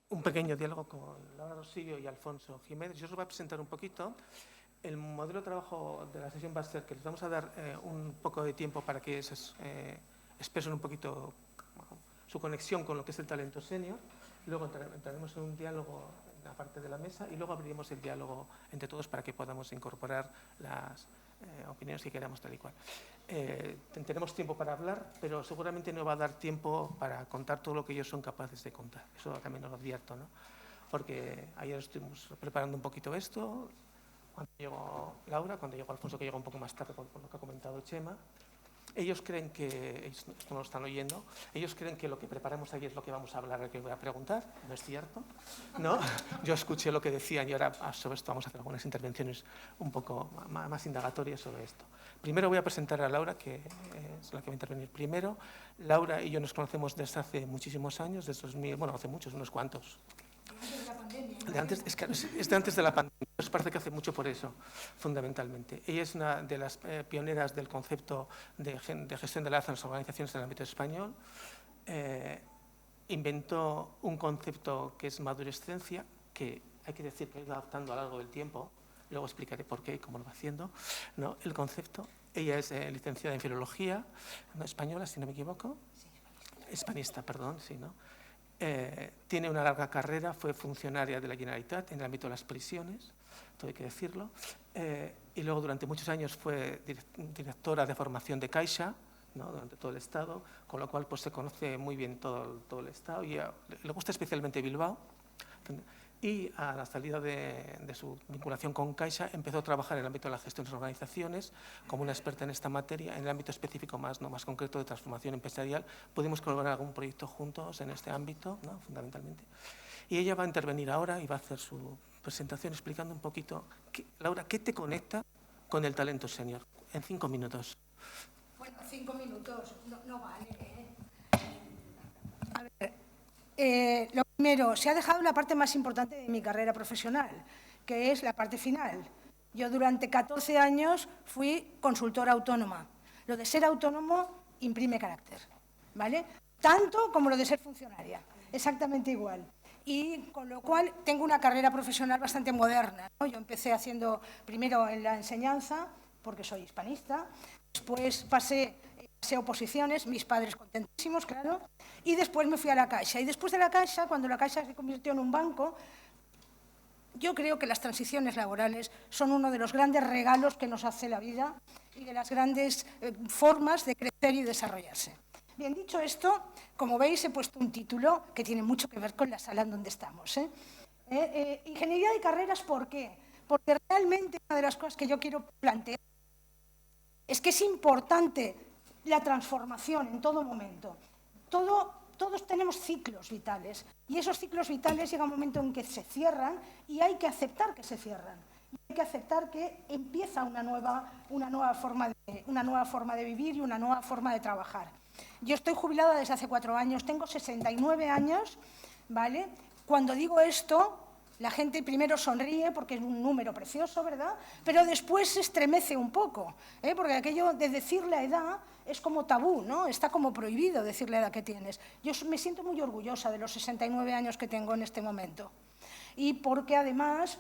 un pequeño diálogo con Laura Rosillo y Alfonso Jiménez. Yo os voy a presentar un poquito. El modelo de trabajo de la sesión va a ser que les vamos a dar un poco de tiempo para que se expresen un poquito su conexión con lo que es el talento senior. Luego entraremos en un diálogo en la parte de la mesa y luego abriremos el diálogo entre todos para que podamos incorporar las opiniones que queramos tal y cual. Tenemos tiempo para hablar, pero seguramente no va a dar tiempo para contar todo lo que ellos son capaces de contar. Eso también os lo advierto, ¿no? Porque ayer estuvimos preparando un poquito esto, cuando llegó Laura, cuando llegó Alfonso, que llegó un poco más tarde por lo que ha comentado Chema. Ellos creen que, esto no lo están oyendo, ellos creen que lo que preparamos aquí es lo que vamos a hablar, lo que voy a preguntar. No es cierto, ¿no? Yo escuché lo que decían y ahora sobre esto vamos a hacer algunas intervenciones un poco más indagatorias sobre esto. Primero voy a presentar a Laura, que es la que va a intervenir primero. Laura y yo nos conocemos desde hace muchísimos años, desde 2000, bueno, hace muchos, unos cuantos. Antes de la pandemia. Es de antes de la pandemia. Nos parece que hace mucho por eso, fundamentalmente. Ella es una de las pioneras del concepto de gestión de la edad en las organizaciones en el ámbito español. Inventó un concepto que es madurescencia, que hay que decir que ha ido adaptando a lo largo del tiempo. Luego explicaré por qué y cómo lo va haciendo, ¿no? El concepto. Ella es licenciada en Filología, ¿no? Española, si no me equivoco. Sí, hispanista, perdón, sí, ¿no? Tiene una larga carrera, fue funcionaria de la Generalitat en el ámbito de las prisiones, todo hay que decirlo, y luego durante muchos años fue directora de formación de Caixa, ¿no? Durante todo el Estado, con lo cual pues, se conoce muy bien todo el Estado y le gusta especialmente Bilbao. Y a la salida de su vinculación con Caixa empezó a trabajar en el ámbito de la gestión de las organizaciones como una experta en esta materia, en el ámbito específico más concreto de transformación empresarial. Pudimos colaborar en algún proyecto juntos en este ámbito, ¿no? Fundamentalmente. Y ella va a intervenir ahora y va a hacer su presentación explicando un poquito, Laura, ¿qué te conecta con el talento senior? En 5 minutos. Bueno, 5 minutos no vale, ¿eh? A ver, lo primero, se ha dejado la parte más importante de mi carrera profesional, que es la parte final. Yo durante 14 años fui consultora autónoma. Lo de ser autónomo imprime carácter, ¿vale? Tanto como lo de ser funcionaria, exactamente igual. Y con lo cual tengo una carrera profesional bastante moderna, ¿no? Yo empecé haciendo primero en la enseñanza, porque soy hispanista, después pasé oposiciones, mis padres contentísimos, claro, y después me fui a la Caixa. Y después de la Caixa, cuando la Caixa se convirtió en un banco, yo creo que las transiciones laborales son uno de los grandes regalos que nos hace la vida y de las grandes formas de crecer y desarrollarse. Bien, dicho esto, como veis, he puesto un título que tiene mucho que ver con la sala en donde estamos. Ingeniería de carreras, ¿por qué? Porque realmente una de las cosas que yo quiero plantear es que es importante la transformación en todo momento. Todos tenemos ciclos vitales y esos ciclos vitales llega un momento en que se cierran y hay que aceptar que se cierran. Hay que aceptar que empieza una nueva forma de vivir y una nueva forma de trabajar. Yo estoy jubilada desde hace 4 años, tengo 69 años, ¿vale? Cuando digo esto, la gente primero sonríe porque es un número precioso, ¿verdad? Pero después se estremece un poco, porque aquello de decir la edad es como tabú, ¿no? Está como prohibido decir la edad que tienes. Yo me siento muy orgullosa de los 69 años que tengo en este momento. Y porque además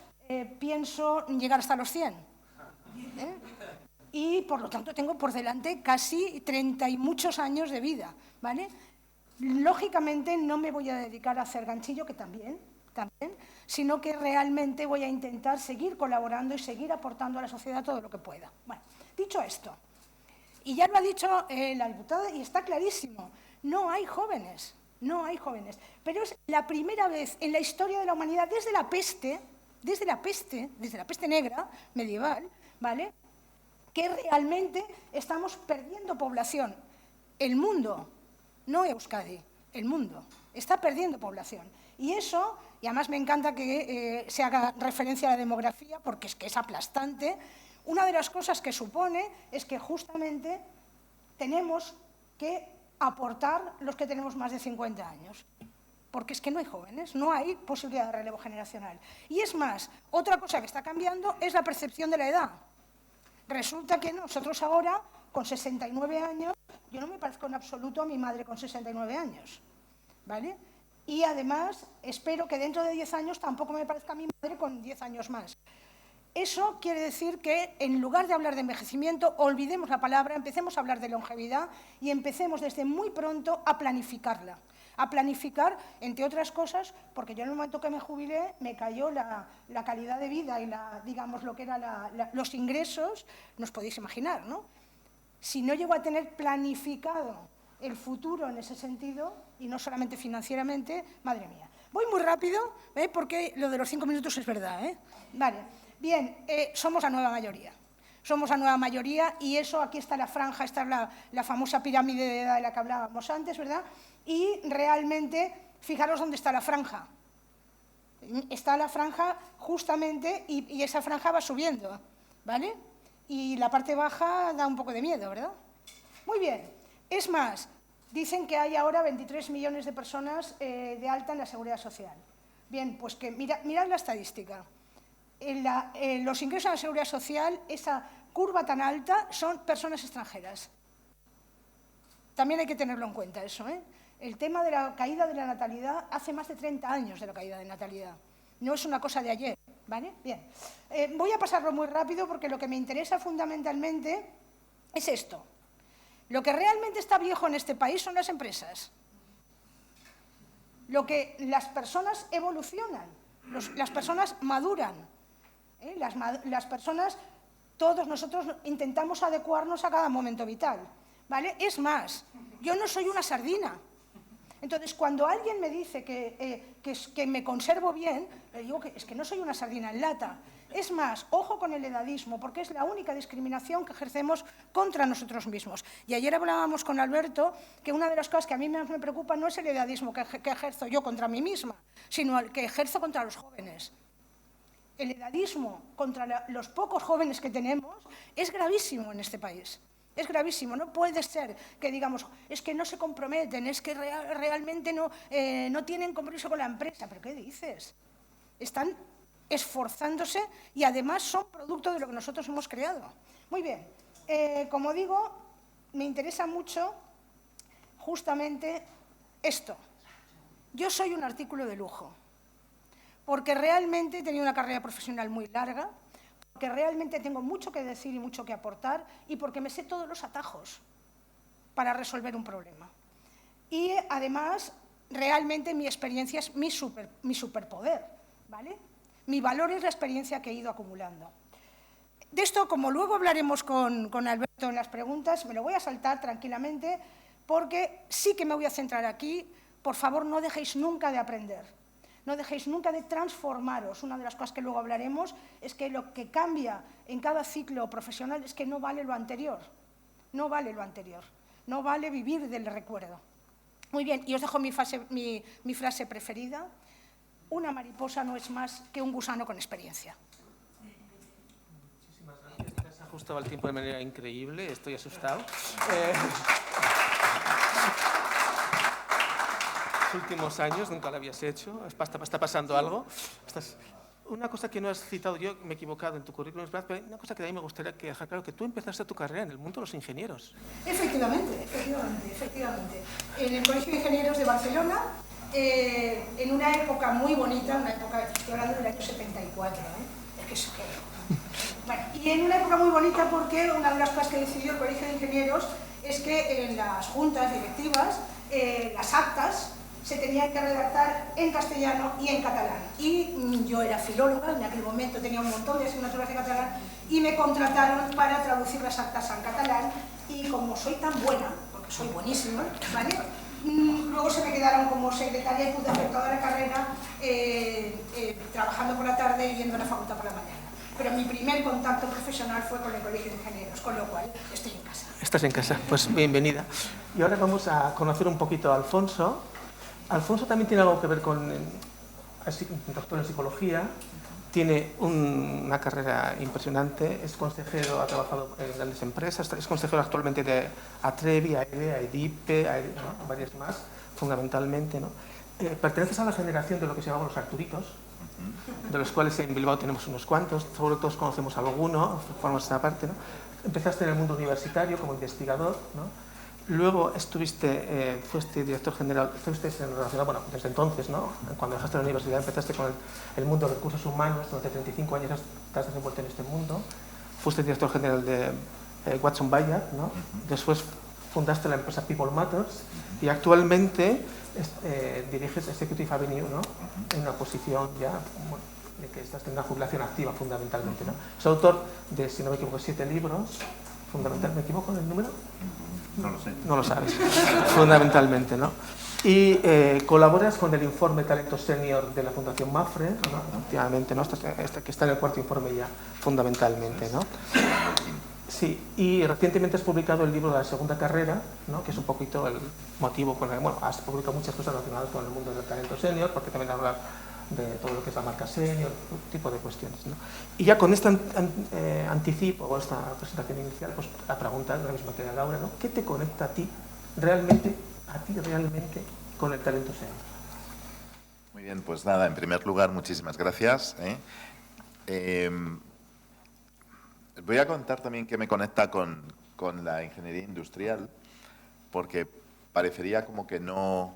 pienso llegar hasta los 100. Y por lo tanto tengo por delante casi 30 y muchos años de vida, ¿vale? Lógicamente no me voy a dedicar a hacer ganchillo, que también, sino que realmente voy a intentar seguir colaborando y seguir aportando a la sociedad todo lo que pueda. Bueno, dicho esto, y ya lo ha dicho la diputada y está clarísimo, no hay jóvenes, pero es la primera vez en la historia de la humanidad, desde la peste negra medieval, ¿vale?, que realmente estamos perdiendo población. El mundo, no Euskadi, el mundo está perdiendo población. Y eso, y además me encanta que se haga referencia a la demografía, porque es que es aplastante. Una de las cosas que supone es que justamente tenemos que aportar los que tenemos más de 50 años. Porque es que no hay jóvenes, no hay posibilidad de relevo generacional. Y es más, otra cosa que está cambiando es la percepción de la edad. Resulta que nosotros ahora, con 69 años, yo no me parezco en absoluto a mi madre con 69 años, ¿vale? y además espero que dentro de 10 años tampoco me parezca a mi madre con 10 años más. Eso quiere decir que en lugar de hablar de envejecimiento, olvidemos la palabra, empecemos a hablar de longevidad y empecemos desde muy pronto a planificarla. A planificar, entre otras cosas, porque yo en el momento que me jubilé me cayó la calidad de vida y digamos, lo que eran los ingresos, no os podéis imaginar, ¿no? Si no llego a tener planificado el futuro en ese sentido, y no solamente financieramente, madre mía. Voy muy rápido, porque lo de los 5 minutos es verdad, ¿eh? Vale, bien, somos la nueva mayoría. Somos la nueva mayoría y eso, aquí está la franja, esta es la famosa pirámide de edad de la que hablábamos antes, ¿verdad? Y realmente, fijaros dónde está la franja. Está la franja justamente y esa franja va subiendo, ¿vale? Y la parte baja da un poco de miedo, ¿verdad? Muy bien. Es más, dicen que hay ahora 23 millones de personas de alta en la Seguridad Social. Bien, pues que mirad la estadística. Los ingresos a la Seguridad Social, esa curva tan alta, son personas extranjeras. También hay que tenerlo en cuenta eso, ¿eh? El tema de la caída de la natalidad hace más de 30 años de la caída de natalidad. No es una cosa de ayer, ¿vale? Bien. Voy a pasarlo muy rápido porque lo que me interesa fundamentalmente es esto. Lo que realmente está viejo en este país son las empresas. Lo que las personas evolucionan, las personas maduran. Las personas, todos nosotros intentamos adecuarnos a cada momento vital, ¿vale? Es más, yo no soy una sardina. Entonces, cuando alguien me dice que me conservo bien, le digo que es que no soy una sardina en lata. Es más, ojo con el edadismo, porque es la única discriminación que ejercemos contra nosotros mismos. Y ayer hablábamos con Alberto que una de las cosas que a mí más me preocupa no es el edadismo que ejerzo yo contra mí misma, sino el que ejerzo contra los jóvenes. El edadismo contra los pocos jóvenes que tenemos es gravísimo en este país. Es gravísimo, no puede ser que digamos, es que no se comprometen, es que realmente no tienen compromiso con la empresa. ¿Pero qué dices? Están esforzándose y además son producto de lo que nosotros hemos creado. Muy bien, como digo, me interesa mucho justamente esto. Yo soy un artículo de lujo, porque realmente he tenido una carrera profesional muy larga, porque realmente tengo mucho que decir y mucho que aportar y porque me sé todos los atajos para resolver un problema. Y además, realmente mi experiencia es mi superpoder, ¿vale? Mi valor es la experiencia que he ido acumulando. De esto, como luego hablaremos con Alberto en las preguntas, me lo voy a saltar tranquilamente porque sí que me voy a centrar aquí. Por favor, no dejéis nunca de aprender. No dejéis nunca de transformaros. Una de las cosas que luego hablaremos es que lo que cambia en cada ciclo profesional es que no vale lo anterior. No vale lo anterior. No vale vivir del recuerdo. Muy bien, y os dejo mi frase preferida. Una mariposa no es más que un gusano con experiencia. Muchísimas gracias. Te has ajustado al tiempo de manera increíble. Estoy asustado. Los últimos años nunca lo habías hecho. ¿Está pasando algo? Una cosa que no has citado, yo me he equivocado en tu currículum, pero una cosa que a mí me gustaría dejar claro, que tú empezaste tu carrera en el mundo de los ingenieros. Efectivamente. En el Colegio de Ingenieros de Barcelona, en una época muy bonita, estoy hablando del año 74, es que es bueno, y en una época muy bonita porque una de las cosas que decidió el Colegio de Ingenieros es que en las juntas directivas las actas se tenían que redactar en castellano y en catalán. Y yo era filóloga, en aquel momento tenía un montón de asignaturas de catalán y me contrataron para traducir las actas al catalán y como soy tan buena, porque soy buenísima, ¿vale? Luego se me quedaron como secretaria y pude hacer toda la carrera trabajando por la tarde y yendo a la facultad por la mañana. Pero mi primer contacto profesional fue con el Colegio de Ingenieros, con lo cual estoy en casa. Estás en casa, pues bienvenida. Y ahora vamos a conocer un poquito a Alfonso. Alfonso también tiene algo que ver con doctor en psicología, tiene una carrera impresionante, es consejero, ha trabajado en grandes empresas, es consejero actualmente de Atrevi, AEDE, AEDIPE, ¿no? Varias más, fundamentalmente, ¿no? Perteneces a la generación de lo que se llaman los Arturitos, de los cuales en Bilbao tenemos unos cuantos, sobre todo todos conocemos a alguno, formamos esta parte, ¿no? Empezaste en el mundo universitario como investigador, ¿no? Luego fuiste director general, estuviste relacionado, bueno, desde entonces, ¿no? Cuando dejaste la universidad empezaste con el mundo de recursos humanos, durante 35 años estás desenvuelto en este mundo. Fuiste director general de Watson Bayer, ¿no? Después fundaste la empresa People Matters y actualmente diriges Executive Avenue, ¿no? En una posición ya, bueno, de que estás en una jubilación activa fundamentalmente, ¿no? Es autor de, si no me equivoco, 7 libros, fundamentalmente. ¿Me equivoco en el número? No lo sé. No lo sabes, fundamentalmente, ¿no? Y colaboras con el informe Talento Senior de la Fundación Mapfre, ¿no? Últimamente, ¿no? Que está en el 4º informe ya, fundamentalmente, ¿no? Sí, y recientemente has publicado el libro de la segunda carrera, ¿no? Que es un poquito el motivo con el, bueno, has publicado muchas cosas relacionadas con el mundo del talento senior, porque también hablas de todo lo que es la marca senior, tipo de cuestiones, ¿no? Y ya con este anticipo o esta presentación inicial, pues la pregunta es la misma que la Laura, ¿no? ¿Qué te conecta a ti realmente con el talento senior? Muy bien, pues nada, en primer lugar, muchísimas gracias. Voy a contar también qué me conecta con la ingeniería industrial, porque parecería como que no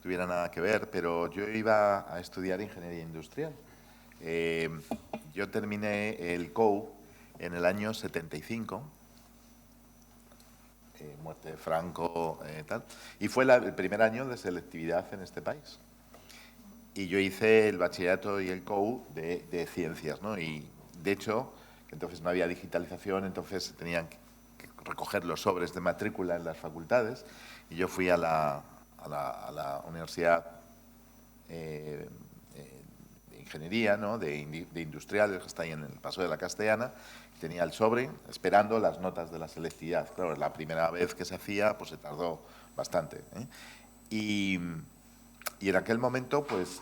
tuviera nada que ver, pero yo iba a estudiar ingeniería industrial. Yo terminé el COU en el año 75, muerte de Franco, tal, y fue el primer año de selectividad en este país. Y yo hice el bachillerato y el COU de ciencias, ¿no? Y de hecho, entonces no había digitalización, entonces tenían que recoger los sobres de matrícula en las facultades, y yo fui a la Universidad de Ingeniería, ¿no? de Industriales, que está ahí en el Paso de la Castellana. Tenía el sobre esperando las notas de la selectividad. Claro, la primera vez que se hacía, pues se tardó bastante, ¿eh? Y en aquel momento, pues,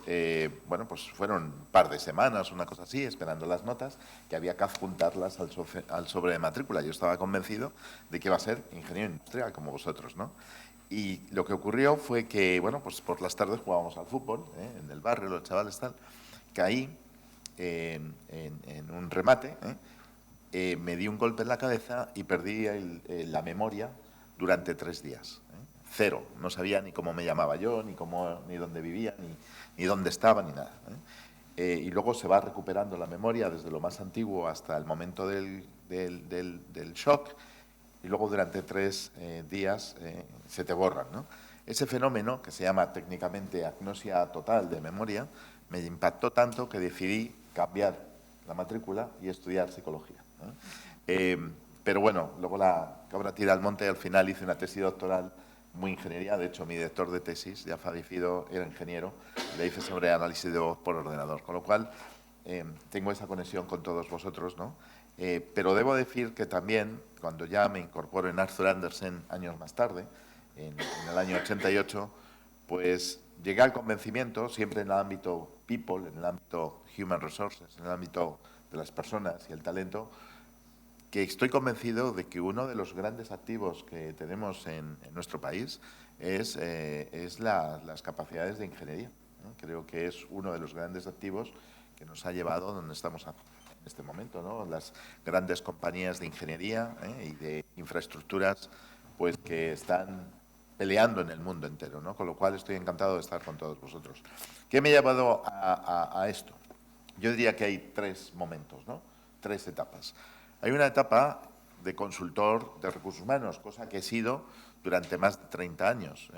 bueno, pues fueron un par de semanas, una cosa así, esperando las notas, que había que adjuntarlas al sobre de matrícula. Yo estaba convencido de que iba a ser ingeniero industrial, como vosotros, ¿no? Y lo que ocurrió fue que, bueno, pues por las tardes jugábamos al fútbol, en el barrio, los chavales tal. Caí en un remate, me di un golpe en la cabeza y perdí la memoria durante 3 días. Cero, no sabía ni cómo me llamaba yo, ni dónde vivía, ni dónde estaba, ni nada. Y luego se va recuperando la memoria desde lo más antiguo hasta el momento del shock, y luego durante 3 días se te borran, ¿no? Ese fenómeno, que se llama técnicamente agnosia total de memoria, me impactó tanto que decidí cambiar la matrícula y estudiar psicología, ¿no? Pero bueno, luego la cabra tira al monte y al final hice una tesis doctoral muy ingeniería. De hecho, mi director de tesis, ya fallecido, era ingeniero. Le hice sobre análisis de voz por ordenador, con lo cual tengo esa conexión con todos vosotros, ¿no? Pero debo decir que también, cuando ya me incorporo en Arthur Andersen años más tarde, en el año 88, pues llegué al convencimiento, siempre en el ámbito people, en el ámbito human resources, en el ámbito de las personas y el talento, que estoy convencido de que uno de los grandes activos que tenemos en nuestro país es las capacidades de ingeniería, ¿no? Creo que es uno de los grandes activos que nos ha llevado donde estamos en este momento, ¿no? Las grandes compañías de ingeniería y de infraestructuras, pues que están peleando en el mundo entero, ¿no? Con lo cual estoy encantado de estar con todos vosotros. ¿Qué me ha llevado a esto? Yo diría que hay 3 momentos, ¿no? 3 etapas. Hay una etapa de consultor de recursos humanos, cosa que he sido durante más de 30 años,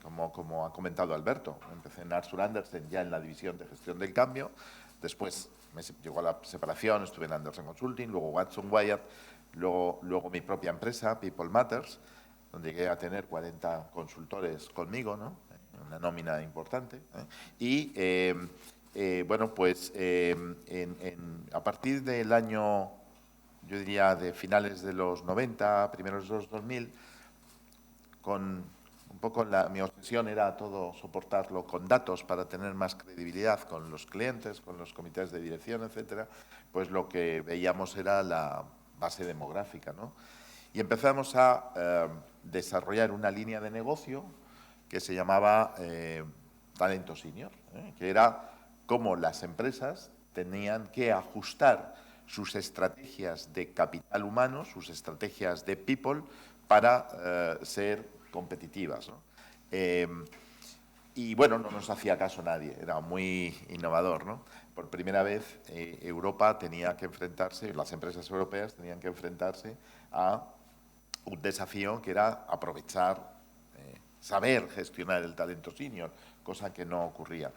como ha comentado Alberto. Empecé en Arthur Andersen ya en la división de gestión del cambio, después me llegó a la separación, estuve en Andersen Consulting, luego Watson Wyatt, luego mi propia empresa, People Matters, donde llegué a tener 40 consultores conmigo, ¿no? Una nómina importante. Y bueno, pues a partir del año, yo diría de finales de los 90, primeros de los 2000, con un poco mi obsesión era todo soportarlo con datos para tener más credibilidad con los clientes, con los comités de dirección, etcétera, pues lo que veíamos era la base demográfica, ¿no? Y empezamos a desarrollar una línea de negocio que se llamaba Talento Senior, que era cómo las empresas tenían que ajustar sus estrategias de capital humano, sus estrategias de people, para ser competitivas, ¿no? Y bueno, no nos hacía caso nadie, era muy innovador, ¿no? Por primera vez Europa tenía que enfrentarse, las empresas europeas tenían que enfrentarse a un desafío que era aprovechar, saber gestionar el talento senior, cosa que no ocurría.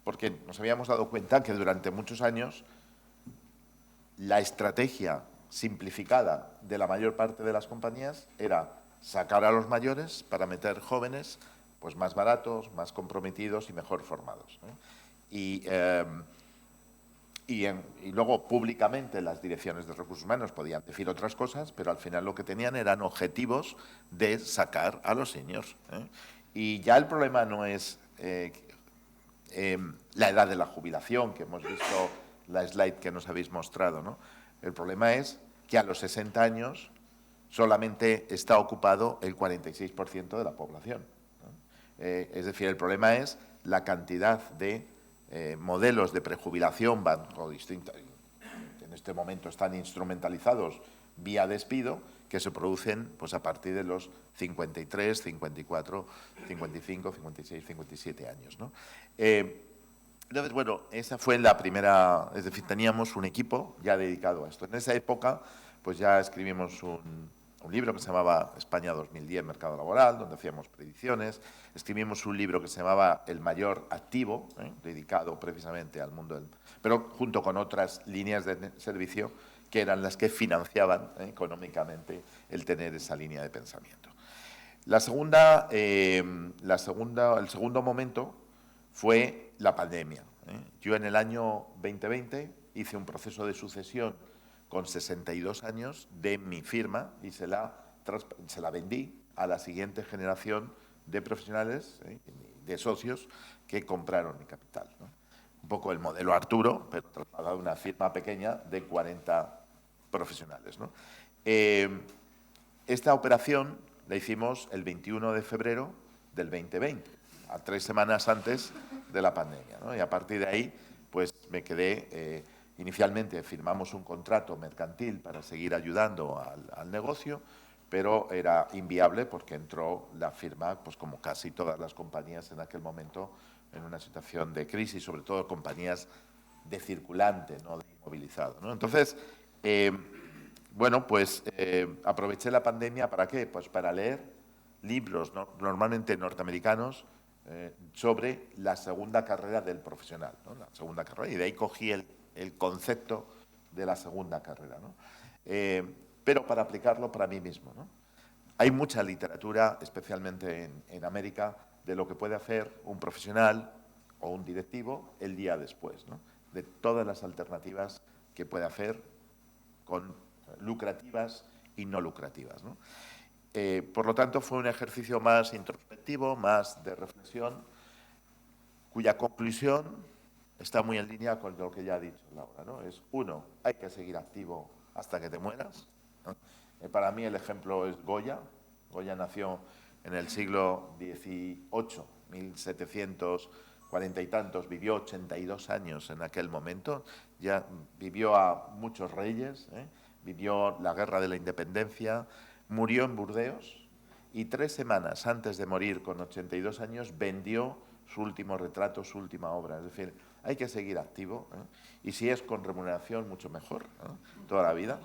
Porque nos habíamos dado cuenta que durante muchos años la estrategia simplificada de la mayor parte de las compañías era sacar a los mayores para meter jóvenes pues más baratos, más comprometidos y mejor formados, ¿eh? Y luego públicamente las direcciones de recursos humanos podían decir otras cosas, pero al final lo que tenían eran objetivos de sacar a los seniors, ¿eh? Y ya el problema no es la edad de la jubilación, que hemos visto la slide que nos habéis mostrado, ¿no? El problema es que a los 60 años solamente está ocupado el 46% de la población, ¿no? Es decir, el problema es la cantidad de modelos de prejubilación o distintas, en este momento están instrumentalizados vía despido, que se producen pues, a partir de los 53, 54, 55, 56, 57 años, ¿no? Entonces, bueno, esa fue la primera, es decir, teníamos un equipo ya dedicado a esto. En esa época, pues ya escribimos un libro que se llamaba España 2010, Mercado Laboral, donde hacíamos predicciones. Escribimos un libro que se llamaba El mayor activo, dedicado precisamente al mundo del... Pero junto con otras líneas de servicio que eran las que financiaban económicamente el tener esa línea de pensamiento. El segundo momento fue la pandemia. Yo en el año 2020 hice un proceso de sucesión con 62 años de mi firma y se la vendí a la siguiente generación de profesionales, de socios que compraron mi capital, ¿no? Un poco el modelo Arturo, pero trasladado a una firma pequeña de 40 profesionales, ¿no? Esta operación la hicimos el 21 de febrero del 2020, a 3 semanas antes de la pandemia, ¿no? Y a partir de ahí, pues me quedé, inicialmente firmamos un contrato mercantil para seguir ayudando al negocio, pero era inviable porque entró la firma, pues como casi todas las compañías en aquel momento, en una situación de crisis, sobre todo compañías de circulante, no de inmovilizado, ¿no? Entonces, bueno, pues aproveché la pandemia, ¿para qué? Pues para leer libros, ¿no?, normalmente norteamericanos, sobre la segunda carrera del profesional, ¿no? La segunda carrera, y de ahí cogí el concepto de la segunda carrera, ¿no? Pero para aplicarlo para mí mismo, ¿no? Hay mucha literatura, especialmente en América, de lo que puede hacer un profesional o un directivo el día después, ¿no? De todas las alternativas que puede hacer, con lucrativas y no lucrativas, ¿no? Por lo tanto, fue un ejercicio más introspectivo, más de reflexión, cuya conclusión está muy en línea con lo que ya ha dicho Laura, ¿no? Es, uno, hay que seguir activo hasta que te mueras, ¿no? Para mí el ejemplo es Goya. Goya nació en el siglo XVIII, 1740 y tantos, vivió 82 años en aquel momento, ya vivió a muchos reyes, vivió la Guerra de la Independencia, murió en Burdeos y 3 semanas antes de morir, con 82 años, vendió su último retrato, su última obra. Es decir, hay que seguir activo, y si es con remuneración, mucho mejor, toda la vida.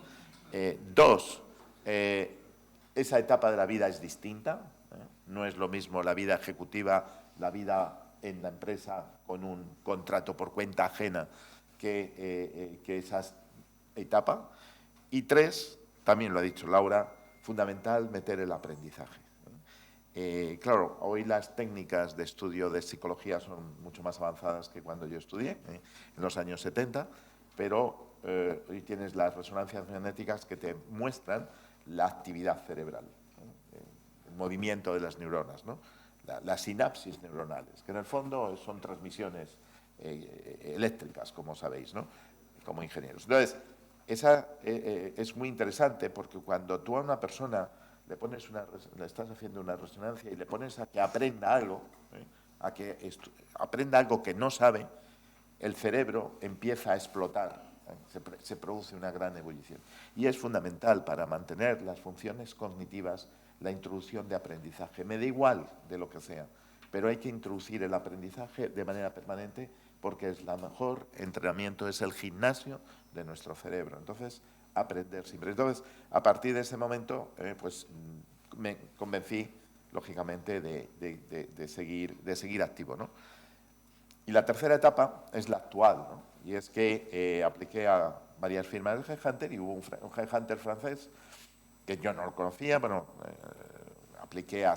Dos, esa etapa de la vida es distinta, no es lo mismo la vida ejecutiva, la vida en la empresa con un contrato por cuenta ajena que esa etapa. Y tres, también lo ha dicho Laura, fundamental meter el aprendizaje. Claro, hoy las técnicas de estudio de psicología son mucho más avanzadas que cuando yo estudié, en los años 70, pero hoy tienes las resonancias magnéticas que te muestran la actividad cerebral, el movimiento de las neuronas, ¿no? Las sinapsis neuronales, que en el fondo son transmisiones eléctricas, como sabéis, ¿no?, como ingenieros. Entonces, esa es muy interesante porque cuando tú a una persona le estás haciendo una resonancia y le pones a que aprenda algo, a que aprenda algo que no sabe, el cerebro empieza a explotar Se produce una gran ebullición. Y es fundamental para mantener las funciones cognitivas la introducción de aprendizaje. Me da igual de lo que sea, pero hay que introducir el aprendizaje de manera permanente porque es el mejor entrenamiento, es el gimnasio de nuestro cerebro. Entonces, aprender siempre. Entonces, a partir de ese momento, pues me convencí, lógicamente, de seguir activo, ¿no? Y la tercera etapa es la actual, ¿no? Y es que apliqué a varias firmas de Headhunter y hubo un Headhunter francés que yo no lo conocía, bueno, apliqué a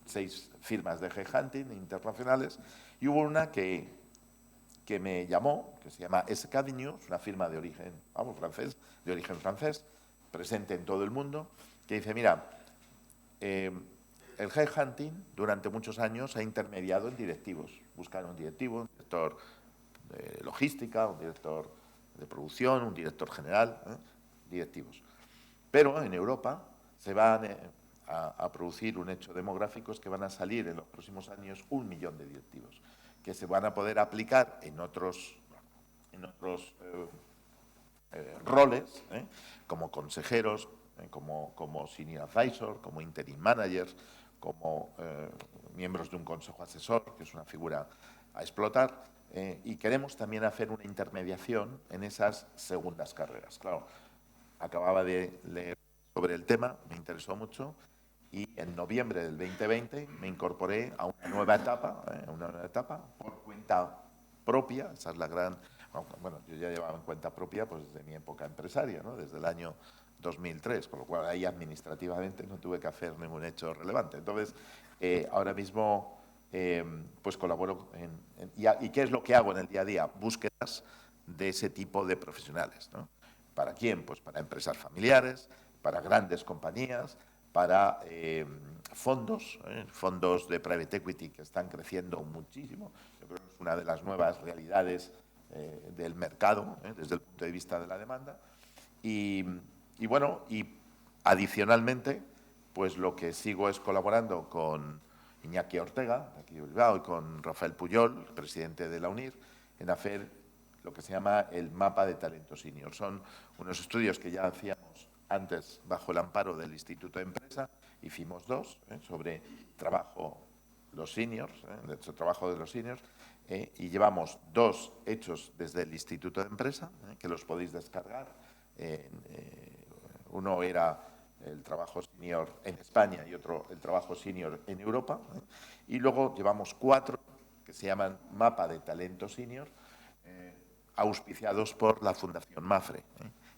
6 firmas de Headhunting internacionales y hubo una que me llamó, que se llama SK News, una firma de origen, de origen francés, presente en todo el mundo, que dice, mira, el headhunting durante muchos años ha intermediado en directivos. Buscar un directivo, un director de logística, un director de producción, un director general, directivos. Pero en Europa se van a producir un hecho demográfico, es que van a salir en los próximos años 1 millón de directivos, que se van a poder aplicar en otros roles, como consejeros, como senior advisor, como interim managers, como miembros de un consejo asesor, que es una figura a explotar, y queremos también hacer una intermediación en esas segundas carreras. Claro, acababa de leer sobre el tema, me interesó mucho, y en noviembre del 2020 me incorporé a una nueva etapa por cuenta propia, esa es la gran... Bueno, yo ya llevaba en cuenta propia pues desde mi época empresaria, ¿no? Desde el año 2003, con lo cual ahí administrativamente no tuve que hacer ningún hecho relevante. Entonces, ahora mismo pues colaboro ¿y qué es lo que hago en el día a día? Búsquedas de ese tipo de profesionales, ¿no? ¿Para quién? Pues para empresas familiares, para grandes compañías, para fondos de private equity que están creciendo muchísimo. Yo creo que es una de las nuevas realidades del mercado, desde el punto de vista de la demanda. Y bueno, y adicionalmente, pues lo que sigo es colaborando con Iñaki Ortega, de aquí de Bilbao, y con Rafael Puyol, presidente de la UNIR, en hacer lo que se llama el mapa de talento senior. Son unos estudios que ya hacíamos antes bajo el amparo del Instituto de Empresa, hicimos 2 sobre trabajo los seniors, trabajo de los seniors, y llevamos 2 hechos desde el Instituto de Empresa, que los podéis descargar. Uno era el trabajo senior en España y otro el trabajo senior en Europa, y luego llevamos 4 que se llaman mapa de talento senior, auspiciados por la Fundación MAFRE.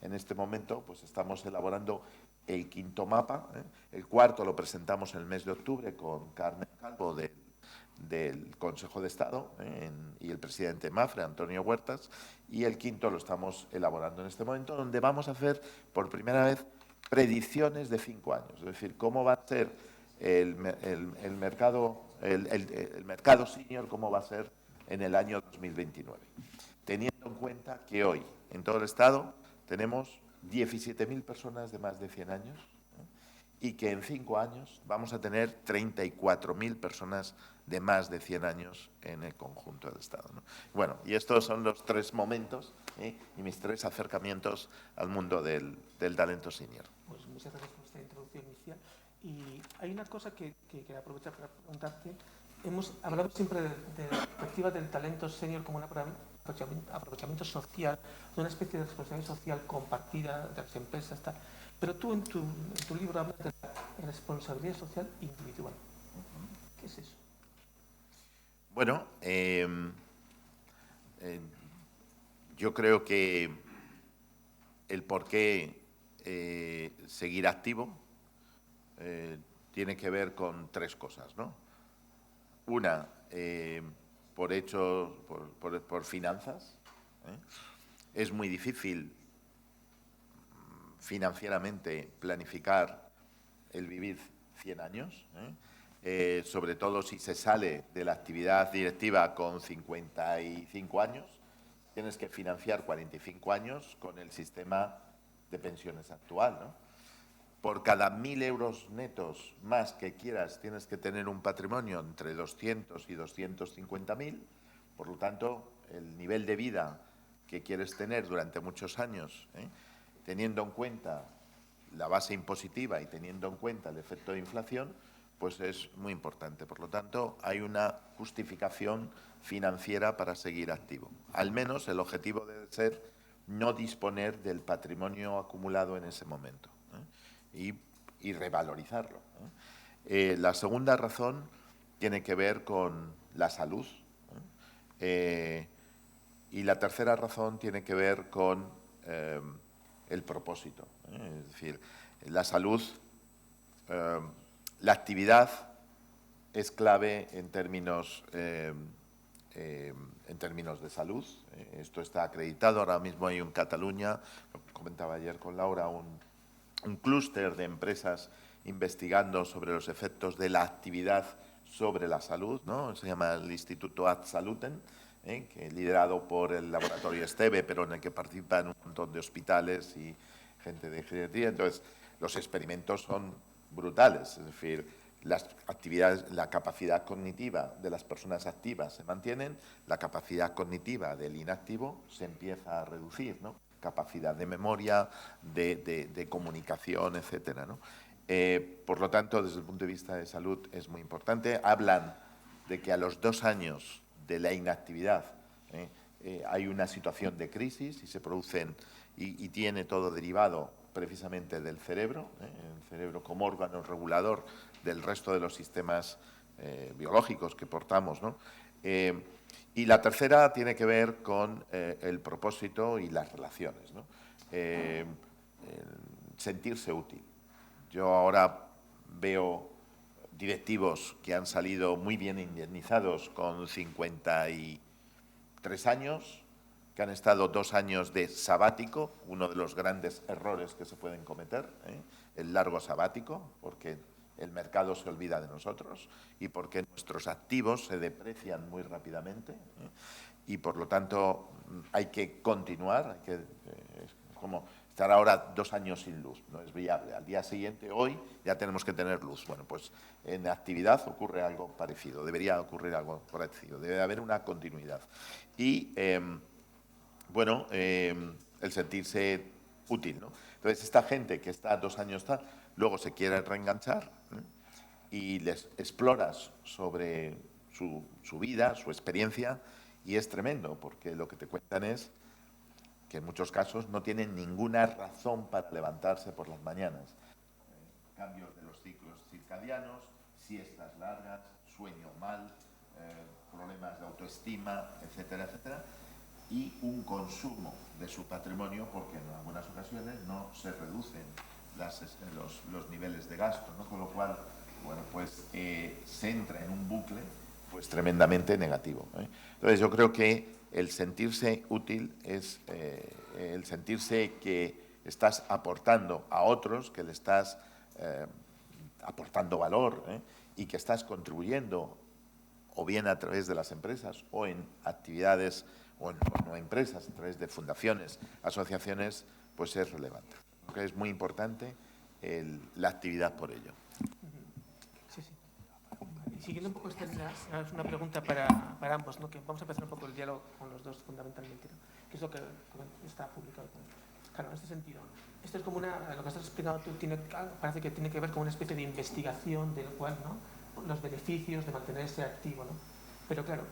En este momento pues estamos elaborando el 5.º mapa, el 4.º lo presentamos en el mes de octubre con Carmen Calvo del Consejo de Estado y el presidente MAFRE, Antonio Huertas, y el 5.º lo estamos elaborando en este momento, donde vamos a hacer por primera vez predicciones de 5 años, es decir, cómo va a ser el mercado senior, cómo va a ser en el año 2029. Teniendo en cuenta que hoy en todo el Estado tenemos 17.000 personas de más de 100 años y que en 5 años vamos a tener 34.000 personas de más de 100 años en el conjunto del Estado, ¿no? Bueno, y estos son los 3 momentos y mis 3 acercamientos al mundo del talento senior. Pues muchas gracias por esta introducción inicial. Y hay una cosa que quería aprovechar para preguntarte. Hemos hablado siempre de la perspectiva del talento senior como un aprovechamiento social, de una especie de responsabilidad social compartida de las empresas, tal. Pero tú en tu libro hablas de la responsabilidad social individual. ¿Qué es eso? Bueno, yo creo que el por qué seguir activo tiene que ver con 3 cosas, ¿no? Una, por finanzas. Es muy difícil financieramente planificar el vivir 100 años, sobre todo si se sale de la actividad directiva con 55 años, tienes que financiar 45 años con el sistema de pensiones actual, ¿no? Por cada 1.000 euros netos más que quieras, tienes que tener un patrimonio entre 200 y 250.000. Por lo tanto, el nivel de vida que quieres tener durante muchos años, teniendo en cuenta la base impositiva y teniendo en cuenta el efecto de inflación, pues es muy importante. Por lo tanto, hay una justificación financiera para seguir activo. Al menos el objetivo debe ser no disponer del patrimonio acumulado en ese momento, y revalorizarlo. La segunda razón tiene que ver con la salud, y la tercera razón tiene que ver con el propósito. Es decir, la salud, la actividad es clave en términos de salud. Esto está acreditado. Ahora mismo hay en Cataluña, lo comentaba ayer con Laura, un clúster de empresas investigando sobre los efectos de la actividad sobre la salud, ¿no? Se llama el Instituto Ad Salutem, que liderado por el laboratorio Esteve, pero en el que participan un montón de hospitales y gente de geriatría. Entonces, los experimentos son brutales, es decir, las actividades, la capacidad cognitiva de las personas activas se mantienen, la capacidad cognitiva del inactivo se empieza a reducir, ¿no? Capacidad de memoria, de comunicación, etcétera, ¿no? Por lo tanto, desde el punto de vista de salud es muy importante. Hablan de que a los 2 años de la inactividad hay una situación de crisis y se producen, y tiene todo derivado precisamente del cerebro, el cerebro como órgano regulador del resto de los sistemas biológicos que portamos, ¿no? Y la tercera tiene que ver con el propósito y las relaciones, ¿no? Sentirse útil. Yo ahora veo directivos que han salido muy bien indemnizados con 53 años, que han estado 2 años de sabático, uno de los grandes errores que se pueden cometer, el largo sabático, porque el mercado se olvida de nosotros y porque nuestros activos se deprecian muy rápidamente, y por lo tanto hay que continuar, es como estar ahora 2 años sin luz, no es viable. Al día siguiente, hoy, ya tenemos que tener luz. Bueno, pues en actividad ocurre algo parecido, debería ocurrir algo parecido, debe haber una continuidad. Y, el sentirse útil, ¿no? Entonces, esta gente que está 2 años luego se quiere reenganchar, y les exploras sobre su vida, su experiencia, y es tremendo, porque lo que te cuentan es que en muchos casos no tienen ninguna razón para levantarse por las mañanas. Cambios de los ciclos circadianos, siestas largas, sueño mal, problemas de autoestima, etcétera, etcétera, y un consumo de su patrimonio, porque en algunas ocasiones no se reducen los niveles de gasto, ¿no? Con lo cual, bueno, pues se entra en un bucle pues tremendamente negativo, Entonces, yo creo que el sentirse útil es el sentirse que estás aportando a otros, que le estás aportando valor, y que estás contribuyendo, o bien a través de las empresas, o en actividades, o en empresas, a través de fundaciones, asociaciones, pues es relevante. Creo que es muy importante la actividad por ello. Sí, sí. Y siguiendo un poco esta línea, es una pregunta para ambos, ¿no? Que vamos a empezar un poco el diálogo con los dos fundamentalmente, ¿no? Que es lo que está publicado. Claro, en este sentido, esto es como lo que estás explicando tú, parece que tiene que ver con una especie de investigación del cual, ¿no? Los beneficios de mantenerse activo, ¿no? Pero claro,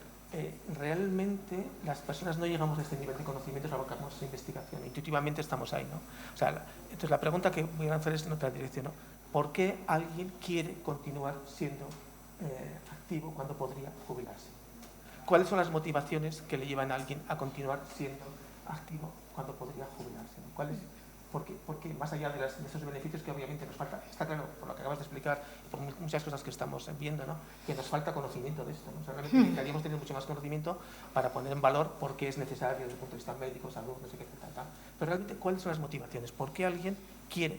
realmente las personas no llegamos a este nivel de conocimiento, salvo que hagamos esa investigación. Intuitivamente estamos ahí, ¿no? O sea, entonces la pregunta que voy a lanzar es en otra dirección, ¿no? ¿Por qué alguien quiere continuar siendo activo cuando podría jubilarse? ¿Cuáles son las motivaciones que le llevan a alguien a continuar siendo activo cuando podría jubilarse? ¿no? Porque más allá de esos beneficios que obviamente nos falta, está claro, por lo que acabas de explicar, por muchas cosas que estamos viendo, ¿no? Que nos falta conocimiento de esto, ¿no? O sea, realmente necesitaríamos tener mucho más conocimiento para poner en valor por qué es necesario desde el punto de vista médico, salud, no sé qué, tal. Pero realmente, ¿cuáles son las motivaciones? ¿Por qué alguien quiere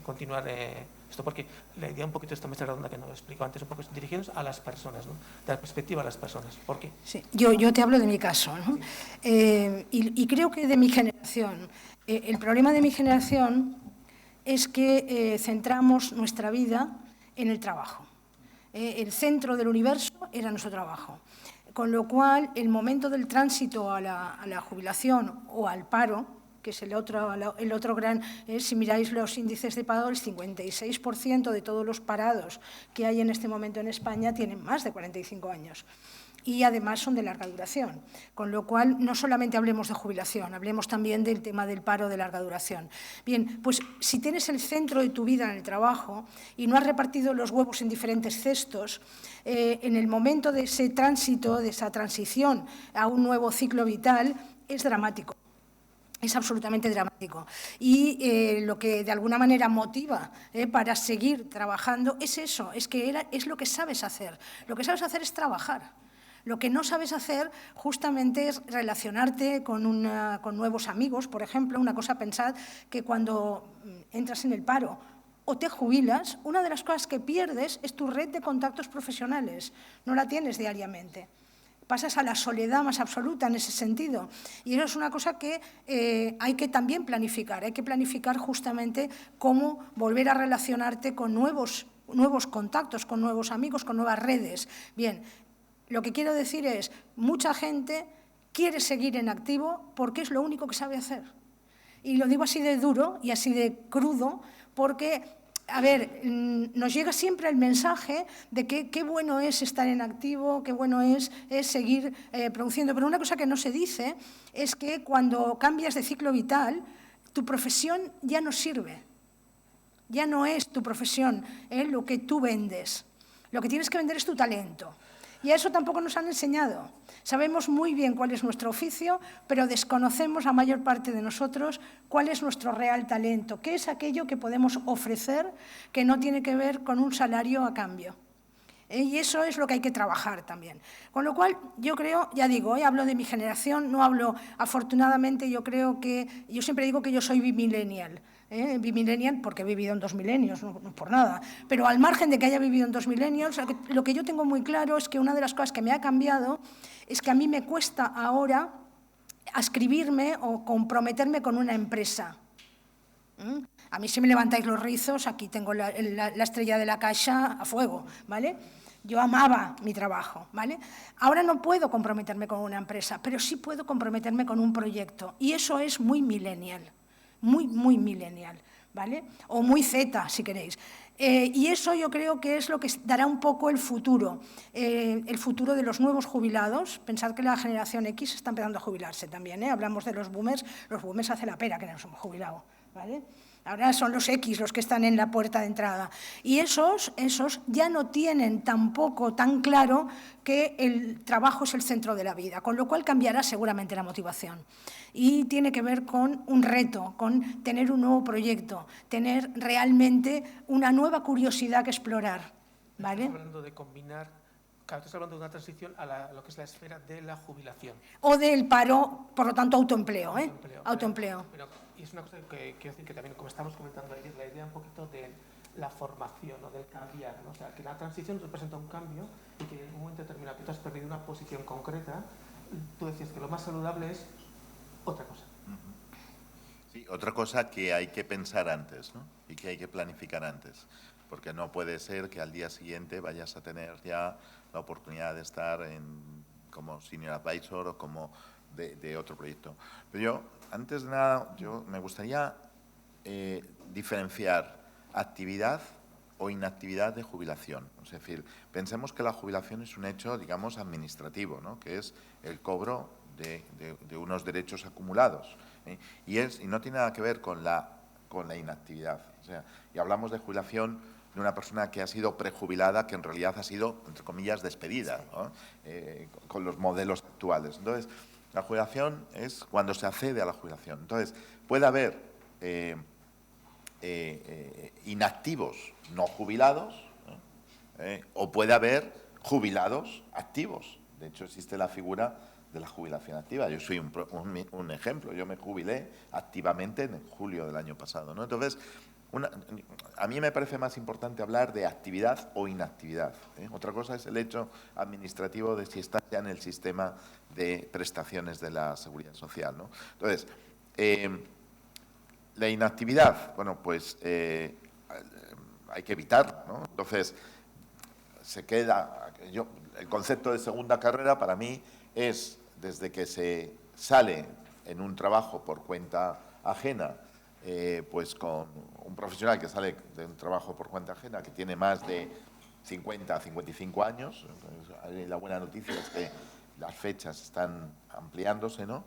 continuar esto? Porque la idea un poquito de esta mesa redonda que nos explicó antes, un poco es dirigirnos a las personas, ¿no? De la perspectiva a las personas. ¿Por qué? Sí, yo te hablo de mi caso, ¿no? Sí. Y creo que de mi generación. El problema de mi generación es que centramos nuestra vida en el trabajo. El centro del universo era nuestro trabajo. Con lo cual, el momento del tránsito a la jubilación o al paro, que es el otro gran, si miráis los índices de paro, el 56% de todos los parados que hay en este momento en España tienen más de 45 años. Y además son de larga duración, con lo cual no solamente hablemos de jubilación, hablemos también del tema del paro de larga duración. Bien, pues si tienes el centro de tu vida en el trabajo y no has repartido los huevos en diferentes cestos, en el momento de ese tránsito, de esa transición a un nuevo ciclo vital, es dramático. Es absolutamente dramático. Y lo que de alguna manera motiva para seguir trabajando es eso, es lo que sabes hacer. Lo que sabes hacer es trabajar. Lo que no sabes hacer justamente es relacionarte con nuevos amigos, por ejemplo. Una cosa, pensad que cuando entras en el paro o te jubilas, una de las cosas que pierdes es tu red de contactos profesionales. No la tienes diariamente. Pasas a la soledad más absoluta en ese sentido. Y eso es una cosa que hay que también planificar. Hay que planificar justamente cómo volver a relacionarte con nuevos contactos, con nuevos amigos, con nuevas redes. Bien. Lo que quiero decir es, mucha gente quiere seguir en activo porque es lo único que sabe hacer. Y lo digo así de duro y así de crudo porque, a ver, nos llega siempre el mensaje de que qué bueno es estar en activo, qué bueno es seguir produciendo. Pero una cosa que no se dice es que cuando cambias de ciclo vital, tu profesión ya no sirve. Ya no es tu profesión lo que tú vendes. Lo que tienes que vender es tu talento. Y a eso tampoco nos han enseñado. Sabemos muy bien cuál es nuestro oficio, pero desconocemos la mayor parte de nosotros cuál es nuestro real talento, qué es aquello que podemos ofrecer que no tiene que ver con un salario a cambio. Y eso es lo que hay que trabajar también. Con lo cual, yo creo, ya digo, hoy hablo de mi generación, no hablo, afortunadamente, yo siempre digo que yo soy bimillennial. Bimillennial porque he vivido en 2 milenios, no por nada. Pero al margen de que haya vivido en 2 milenios, lo que yo tengo muy claro es que una de las cosas que me ha cambiado es que a mí me cuesta ahora adscribirme o comprometerme con una empresa. A mí si me levantáis los rizos, aquí tengo la estrella de la Caixa a fuego, ¿vale? Yo amaba mi trabajo, ¿vale? Ahora no puedo comprometerme con una empresa, pero sí puedo comprometerme con un proyecto. Y eso es muy millennial, muy millennial, ¿vale? O muy Z, si queréis. Y eso yo creo que es lo que dará un poco el futuro de los nuevos jubilados. Pensad que la generación X está empezando a jubilarse también, ¿eh? Hablamos de los boomers hace la pera que nos hemos jubilado, ¿vale? Ahora son los X los que están en la puerta de entrada. Y esos ya no tienen tampoco tan claro que el trabajo es el centro de la vida, con lo cual cambiará seguramente la motivación. Y tiene que ver con un reto, con tener un nuevo proyecto, tener realmente una nueva curiosidad que explorar, ¿vale? Estás hablando de combinar, claro, estás hablando de una transición a lo que es la esfera de la jubilación. O del paro, por lo tanto, autoempleo, ¿eh? Autoempleo. Y es una cosa que quiero decir que también, como estamos comentando ayer, la idea un poquito de la formación, ¿no? Del cambiar, ¿no? O sea, que la transición representa un cambio y que en un momento determinado que tú has perdido una posición concreta, tú decías que lo más saludable es otra cosa. Sí, otra cosa que hay que pensar antes, ¿no? Y que hay que planificar antes, porque no puede ser que al día siguiente vayas a tener ya la oportunidad de estar como senior advisor o como de otro proyecto. Pero yo, antes de nada, me gustaría diferenciar actividad o inactividad de jubilación. Es decir, pensemos que la jubilación es un hecho, digamos, administrativo, ¿no? Que es el cobro de unos derechos acumulados. Y no tiene nada que ver con la inactividad. O sea, y hablamos de jubilación de una persona que ha sido prejubilada, que en realidad ha sido, entre comillas, despedida, ¿no? Con los modelos actuales. Entonces, la jubilación es cuando se accede a la jubilación. Entonces, puede haber inactivos no jubilados, o puede haber jubilados activos. De hecho, existe la figura de la jubilación activa. Yo soy un ejemplo. Yo me jubilé activamente en julio del año pasado, ¿no? Entonces, a mí me parece más importante hablar de actividad o inactividad, ¿eh? Otra cosa es el hecho administrativo de si está ya en el sistema de prestaciones de la Seguridad Social, ¿no? Entonces, la inactividad, bueno, pues hay que evitar, ¿no? Entonces, se queda... el concepto de segunda carrera para mí es desde que se sale en un trabajo por cuenta ajena, pues con un profesional que sale de un trabajo por cuenta ajena que tiene más de 50 a 55 años, la buena noticia es que las fechas están ampliándose, ¿no?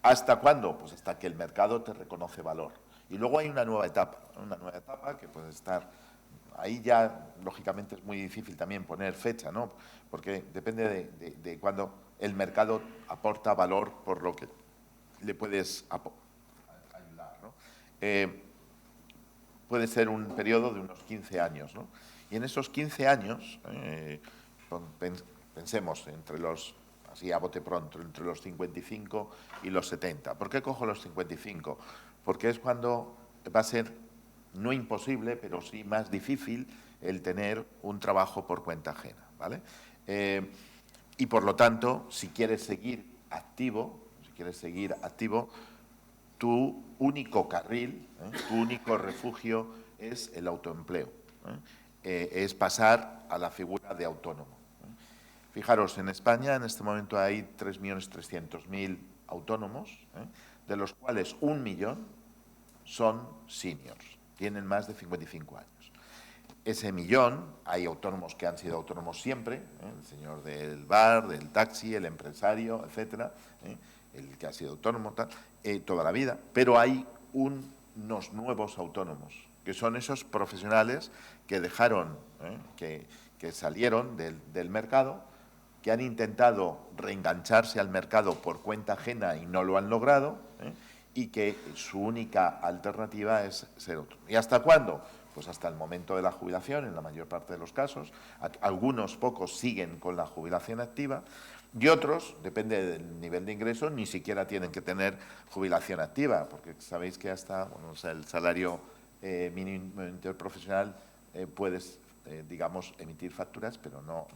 ¿Hasta cuándo? Pues hasta que el mercado te reconoce valor. Y luego hay una nueva etapa que puede estar... Ahí ya, lógicamente, es muy difícil también poner fecha, ¿no? Porque depende de cuándo el mercado aporta valor por lo que le puedes ayudar, ¿no? Puede ser un periodo de unos 15 años, ¿no? Y en esos 15 años, pensemos entre los, así a bote pronto, entre los 55 y los 70. ¿Por qué cojo los 55? Porque es cuando va a ser no imposible, pero sí más difícil el tener un trabajo por cuenta ajena, ¿vale? Y por lo tanto, si quieres seguir activo, tu único carril, tu único refugio es el autoempleo, es pasar a la figura de autónomo. Fijaros, en España en este momento hay 3.300.000 autónomos, de los cuales 1 millón son seniors, tienen más de 55 años. Ese millón, hay autónomos que han sido autónomos siempre, el señor del bar, del taxi, el empresario, etcétera, el que ha sido autónomo toda la vida, pero hay unos nuevos autónomos, que son esos profesionales que dejaron, que salieron del mercado, que han intentado reengancharse al mercado por cuenta ajena y no lo han logrado, y que su única alternativa es ser autónomo. ¿Y hasta cuándo? Pues hasta el momento de la jubilación, en la mayor parte de los casos. Algunos pocos siguen con la jubilación activa y otros, depende del nivel de ingreso, ni siquiera tienen que tener jubilación activa, porque sabéis que hasta el salario mínimo interprofesional puedes, digamos, emitir facturas, pero no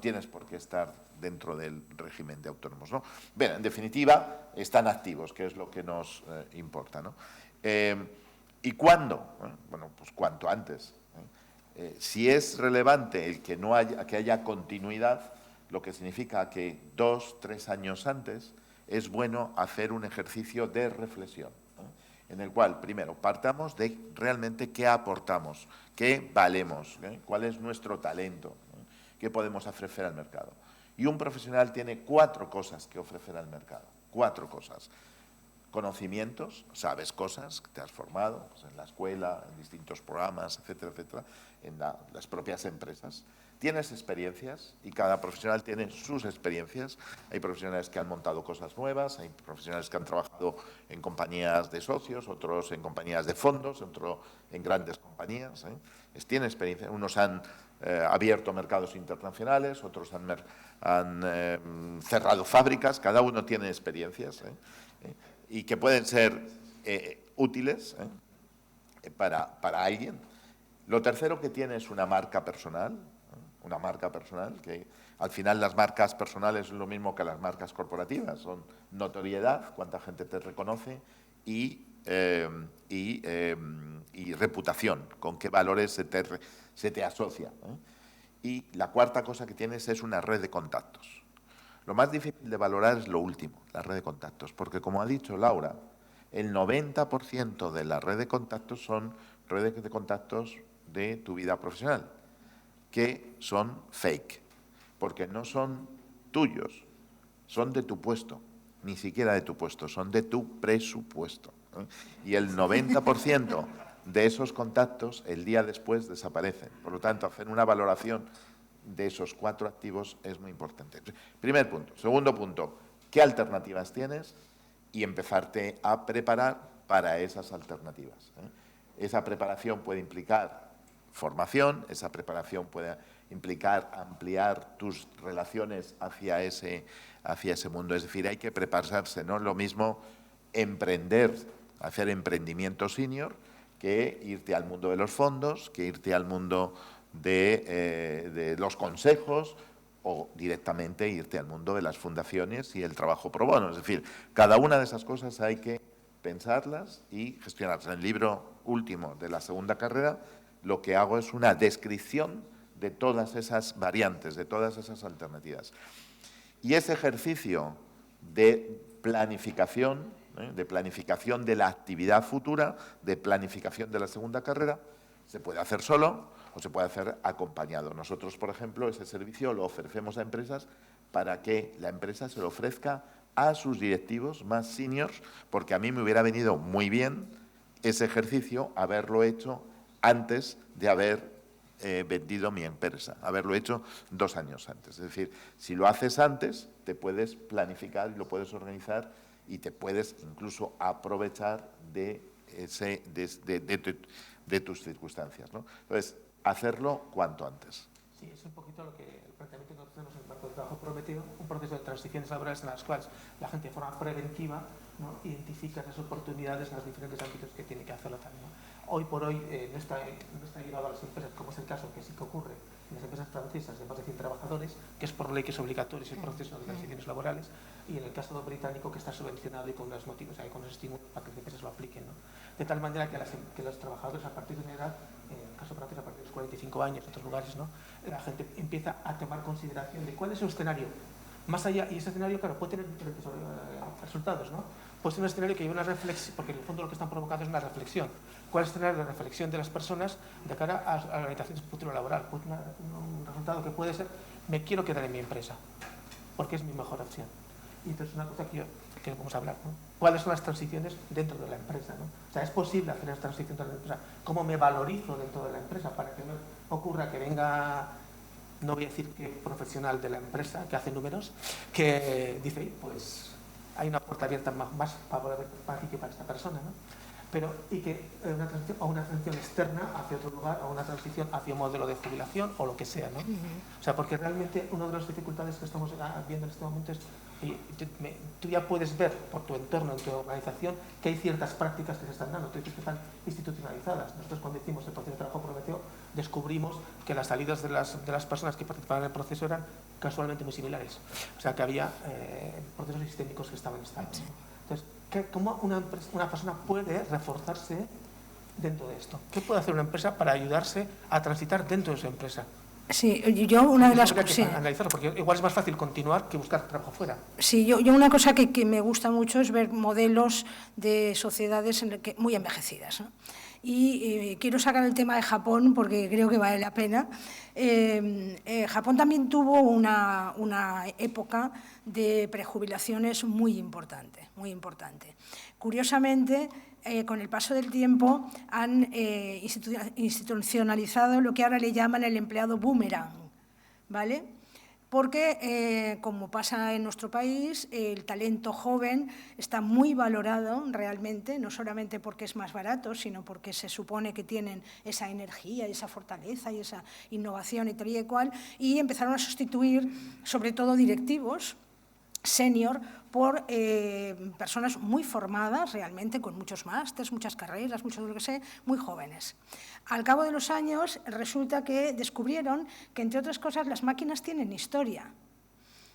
tienes por qué estar dentro del régimen de autónomos, ¿no? Bien, en definitiva, están activos, que es lo que nos importa, ¿no? ¿Y cuándo? Bueno, pues cuanto antes. Si es relevante el que haya continuidad, lo que significa que 2 o 3 años antes es bueno hacer un ejercicio de reflexión, en el cual, primero, partamos de realmente qué aportamos, qué valemos, cuál es nuestro talento, qué podemos ofrecer al mercado. Y un profesional tiene 4 cosas que ofrecer al mercado, 4 cosas. Conocimientos, sabes cosas, te has formado pues en la escuela, en distintos programas, etcétera, etcétera, en las propias empresas. Tienes experiencias y cada profesional tiene sus experiencias. Hay profesionales que han montado cosas nuevas, hay profesionales que han trabajado en compañías de socios, otros en compañías de fondos, otros en grandes compañías. Tienen experiencia, unos han abierto mercados internacionales, otros han cerrado fábricas, cada uno tiene experiencias, y que pueden ser útiles para alguien. Lo tercero que tiene es una marca personal, que al final las marcas personales es lo mismo que las marcas corporativas, son notoriedad, cuánta gente te reconoce, y reputación, con qué valores se te asocia. Y la cuarta cosa que tienes es una red de contactos. Lo más difícil de valorar es lo último, la red de contactos, porque como ha dicho Laura, el 90% de la red de contactos son redes de contactos de tu vida profesional, que son fake, porque no son tuyos, son de tu puesto, ni siquiera de tu puesto, son de tu presupuesto. Y el 90% de esos contactos el día después desaparecen. Por lo tanto, hacer una valoración de esos 4 activos es muy importante. Primer punto. Segundo punto, ¿qué alternativas tienes? Y empezarte a preparar para esas alternativas. Esa preparación puede implicar formación, esa preparación puede implicar ampliar tus relaciones hacia ese mundo. Es decir, hay que prepararse, no es lo mismo emprender, hacer emprendimiento senior, que irte al mundo de los fondos, que irte al mundo de los consejos o directamente irte al mundo de las fundaciones y el trabajo pro bono. Es decir, cada una de esas cosas hay que pensarlas y gestionarlas. En el libro último de la segunda carrera lo que hago es una descripción de todas esas variantes, de todas esas alternativas. Y ese ejercicio de planificación de la actividad futura, de planificación de la segunda carrera, se puede hacer solo o se puede hacer acompañado. Nosotros, por ejemplo, ese servicio lo ofrecemos a empresas para que la empresa se lo ofrezca a sus directivos más seniors, porque a mí me hubiera venido muy bien ese ejercicio, haberlo hecho antes de haber vendido mi empresa, haberlo hecho 2 años antes. Es decir, si lo haces antes, te puedes planificar y lo puedes organizar y te puedes incluso aprovechar de tus circunstancias, ¿no? Entonces, hacerlo cuanto antes. Sí, es un poquito lo que el planteamiento que nosotros tenemos en el marco del trabajo prometido, un proceso de transiciones laborales en las cuales la gente de forma preventiva, ¿no?, identifica esas oportunidades en los diferentes ámbitos que tiene que hacerlo también, ¿no? Hoy por hoy no está llevado a las empresas, como es el caso que sí que ocurre en las empresas francesas de más de 100 trabajadores, que es por ley que es obligatorio ese proceso de transiciones laborales, y en el caso británico que está subvencionado y con unos motivos, con unos estímulos para que las empresas lo apliquen, ¿no? De tal manera que los trabajadores a partir de una edad, en el caso francés a partir de los 45 años, en otros lugares, ¿no?, la gente empieza a tomar consideración de cuál es su escenario más allá, y ese escenario, claro, puede tener diferentes resultados, ¿no? Puede ser un escenario que lleve una reflexión, porque en el fondo lo que están provocando es una reflexión. ¿Cuál es el escenario de reflexión de las personas de cara a la orientación de su futuro laboral? Pues un resultado que puede ser, me quiero quedar en mi empresa, porque es mi mejor opción. Y entonces una cosa que vamos a hablar, ¿no? ¿Cuáles son las transiciones dentro de la empresa, ¿no? O sea, ¿es posible hacer las transiciones dentro de la empresa? ¿Cómo me valorizo dentro de la empresa para que no ocurra que venga, no voy a decir que profesional de la empresa, que hace números, que dice, pues hay una puerta abierta más favorable para ti que para esta persona, ¿no? Pero, y que una transición externa hacia otro lugar, o una transición hacia un modelo de jubilación, o lo que sea, ¿no? O sea, porque realmente una de las dificultades que estamos viendo en este momento es, tú ya puedes ver por tu entorno, en tu organización, que hay ciertas prácticas que se están dando, tú dices que están institucionalizadas. Nosotros cuando hicimos el proceso de trabajo prometido, descubrimos que las salidas de las personas que participaban en el proceso eran casualmente muy similares. O sea, que había procesos sistémicos que estaban estables. Entonces, ¿cómo una persona puede reforzarse dentro de esto? ¿Qué puede hacer una empresa para ayudarse a transitar dentro de su empresa? Sí, yo una de las cosas... Sí. Analizarlo, porque igual es más fácil continuar que buscar trabajo fuera. Sí, yo una cosa que me gusta mucho es ver modelos de sociedades muy envejecidas, ¿no? Y quiero sacar el tema de Japón porque creo que vale la pena. Japón también tuvo una época de prejubilaciones muy importante, muy importante. Curiosamente, con el paso del tiempo han institucionalizado lo que ahora le llaman el empleado boomerang, ¿vale? Porque, como pasa en nuestro país, el talento joven está muy valorado realmente, no solamente porque es más barato, sino porque se supone que tienen esa energía, esa fortaleza y esa innovación y tal y cual, y empezaron a sustituir, sobre todo directivos, senior, por personas muy formadas realmente, con muchos másters, muchas carreras, muchos de lo que sé, muy jóvenes. Al cabo de los años resulta que descubrieron que, entre otras cosas, las máquinas tienen historia.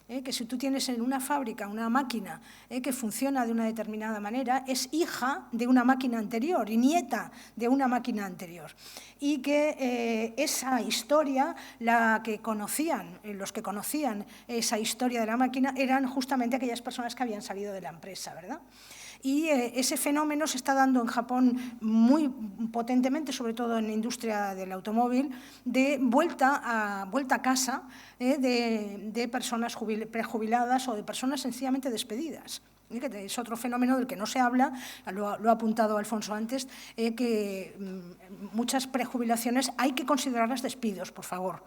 Que si tú tienes en una fábrica una máquina que funciona de una determinada manera, es hija de una máquina anterior y nieta de una máquina anterior. Y que esa historia, la que conocían, los que conocían esa historia de la máquina, eran justamente aquellas personas que habían salido de la empresa, ¿verdad? Y ese fenómeno se está dando en Japón muy potentemente, sobre todo en la industria del automóvil, de vuelta a casa de personas prejubiladas o de personas sencillamente despedidas. Que es otro fenómeno del que no se habla, lo ha apuntado Alfonso antes, que muchas prejubilaciones hay que considerarlas despidos, por favor.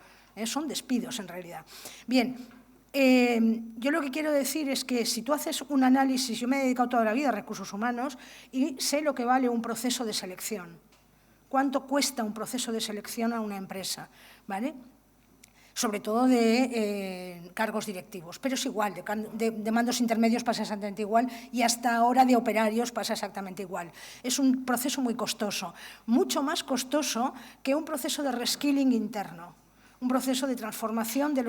Son despidos en realidad. Bien. Yo lo que quiero decir es que si tú haces un análisis, yo me he dedicado toda la vida a recursos humanos y sé lo que vale un proceso de selección, cuánto cuesta un proceso de selección a una empresa, ¿vale? Sobre todo de cargos directivos, pero es igual, de mandos intermedios pasa exactamente igual y hasta ahora de operarios pasa exactamente igual. Es un proceso muy costoso, mucho más costoso que un proceso de reskilling interno, un proceso de transformación de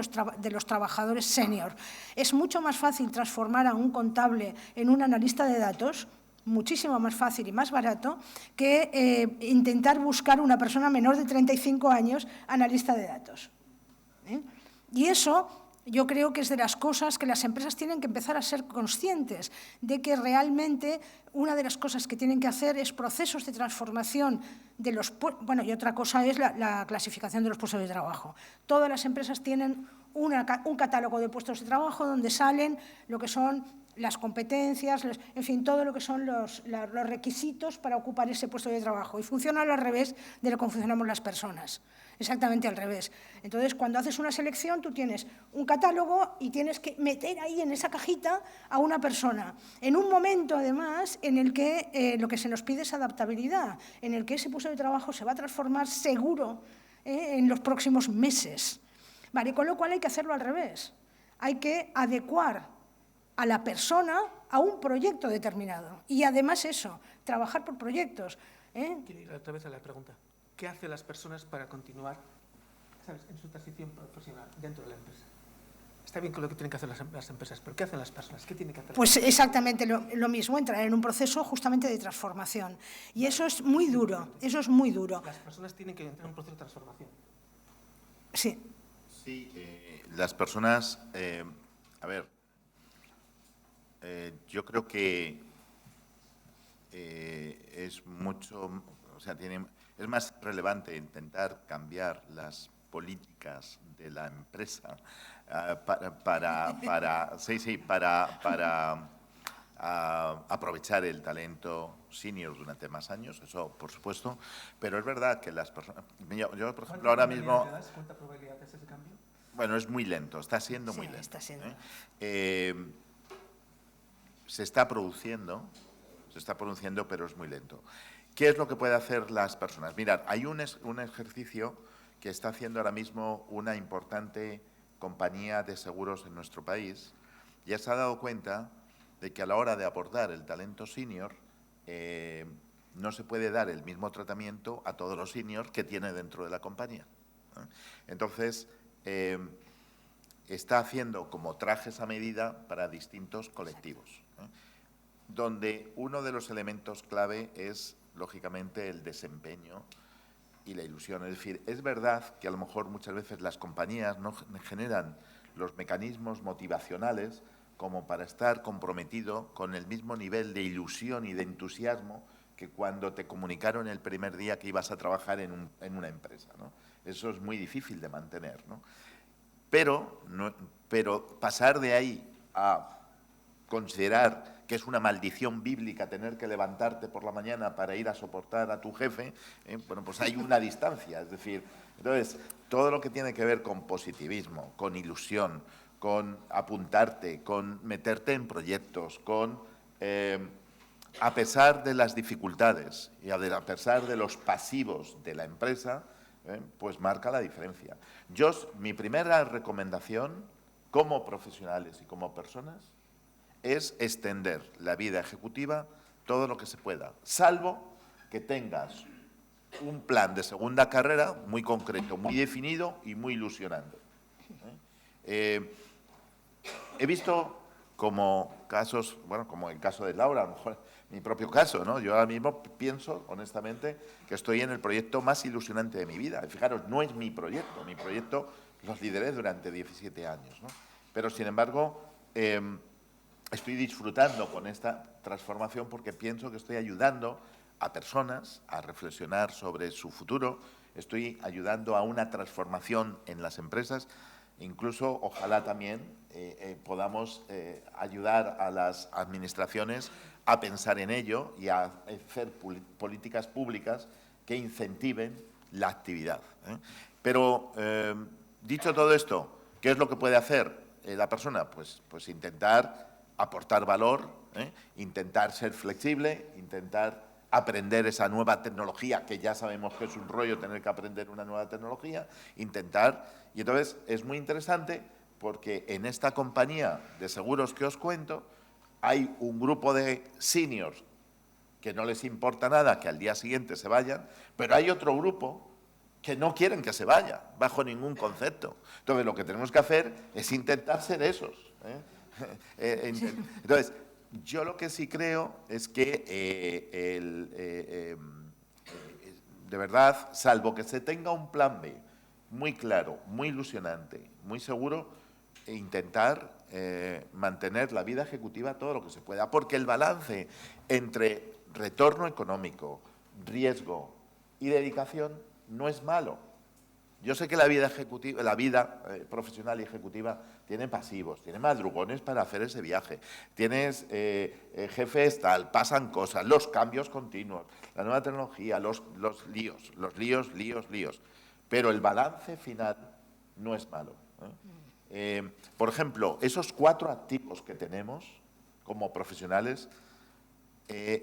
los trabajadores senior. Es mucho más fácil transformar a un contable en un analista de datos, muchísimo más fácil y más barato que intentar buscar una persona menor de 35 años analista de datos. Y eso yo creo que es de las cosas que las empresas tienen que empezar a ser conscientes de que realmente una de las cosas que tienen que hacer es procesos de transformación de los… Bueno, y otra cosa es la clasificación de los puestos de trabajo. Todas las empresas tienen un catálogo de puestos de trabajo donde salen lo que son las competencias, en fin, todo lo que son los requisitos para ocupar ese puesto de trabajo. Y funciona al revés de lo que funcionamos las personas. Exactamente al revés. Entonces, cuando haces una selección, tú tienes un catálogo y tienes que meter ahí en esa cajita a una persona. En un momento, además, en el que lo que se nos pide es adaptabilidad, en el que ese puesto de trabajo se va a transformar seguro en los próximos meses. Vale, con lo cual hay que hacerlo al revés. Hay que adecuar a la persona a un proyecto determinado. Y además eso, trabajar por proyectos. Quiero ir otra vez a la pregunta. ¿Qué hacen las personas para continuar, ¿sabes?, en su transición profesional dentro de la empresa? Está bien con lo que tienen que hacer las empresas, pero ¿qué hacen las personas? ¿Qué tienen que hacer? Pues exactamente lo mismo, entrar en un proceso justamente de transformación. Y eso es muy duro, eso es muy duro. Las personas tienen que entrar en un proceso de transformación. Sí. Sí, las personas, a ver, yo creo que es mucho, o sea, es más relevante intentar cambiar las políticas de la empresa para aprovechar el talento senior durante más años, eso por supuesto, pero es verdad que las personas… Yo, por ejemplo, ahora mismo… ¿Cuánta probabilidad es ese cambio? Bueno, es muy lento, está siendo muy lento. Está siendo. Se está produciendo, pero es muy lento. ¿Qué es lo que pueden hacer las personas? Mirad, hay un ejercicio que está haciendo ahora mismo una importante compañía de seguros en nuestro país. Ya se ha dado cuenta de que a la hora de abordar el talento senior no se puede dar el mismo tratamiento a todos los seniors que tiene dentro de la compañía. Entonces, está haciendo como trajes a medida para distintos colectivos, donde uno de los elementos clave es, lógicamente, el desempeño y la ilusión. Es decir, es verdad que a lo mejor muchas veces las compañías no generan los mecanismos motivacionales como para estar comprometido con el mismo nivel de ilusión y de entusiasmo que cuando te comunicaron el primer día que ibas a trabajar en una empresa, ¿no? Eso es muy difícil de mantener, ¿no? Pero pasar de ahí a considerar que es una maldición bíblica tener que levantarte por la mañana para ir a soportar a tu jefe, bueno, pues hay una distancia. Es decir, entonces, todo lo que tiene que ver con positivismo, con ilusión, con apuntarte, con meterte en proyectos, con… a pesar de las dificultades y a pesar de los pasivos de la empresa, pues marca la diferencia. Mi primera recomendación, como profesionales y como personas, es extender la vida ejecutiva todo lo que se pueda, salvo que tengas un plan de segunda carrera muy concreto, muy definido y muy ilusionante. He visto como casos, bueno, como el caso de Laura, a lo mejor mi propio caso, ¿no? Yo ahora mismo pienso, honestamente, que estoy en el proyecto más ilusionante de mi vida. Fijaros, no es mi proyecto los lideré durante 17 años, ¿no? Pero, sin embargo, estoy disfrutando con esta transformación porque pienso que estoy ayudando a personas a reflexionar sobre su futuro, estoy ayudando a una transformación en las empresas. Incluso, ojalá también podamos ayudar a las administraciones a pensar en ello y a hacer políticas públicas que incentiven la actividad. Pero, dicho todo esto, ¿qué es lo que puede hacer la persona? Pues intentar aportar valor, intentar ser flexible, intentar aprender esa nueva tecnología, que ya sabemos que es un rollo tener que aprender una nueva tecnología, intentar… Y entonces es muy interesante porque en esta compañía de seguros que os cuento hay un grupo de seniors que no les importa nada que al día siguiente se vayan, pero hay otro grupo que no quieren que se vaya, bajo ningún concepto. Entonces lo que tenemos que hacer es intentar ser esos. Entonces, Yo lo que sí creo es que, de verdad, salvo que se tenga un plan B muy claro, muy ilusionante, muy seguro, intentar mantener la vida ejecutiva todo lo que se pueda, porque el balance entre retorno económico, riesgo y dedicación no es malo. Yo sé que la vida ejecutiva, la vida profesional y ejecutiva tiene pasivos, tiene madrugones para hacer ese viaje, tienes jefes tal, pasan cosas, los cambios continuos, la nueva tecnología, los líos. Pero el balance final no es malo, ¿eh? Por ejemplo, esos 4 activos que tenemos como profesionales,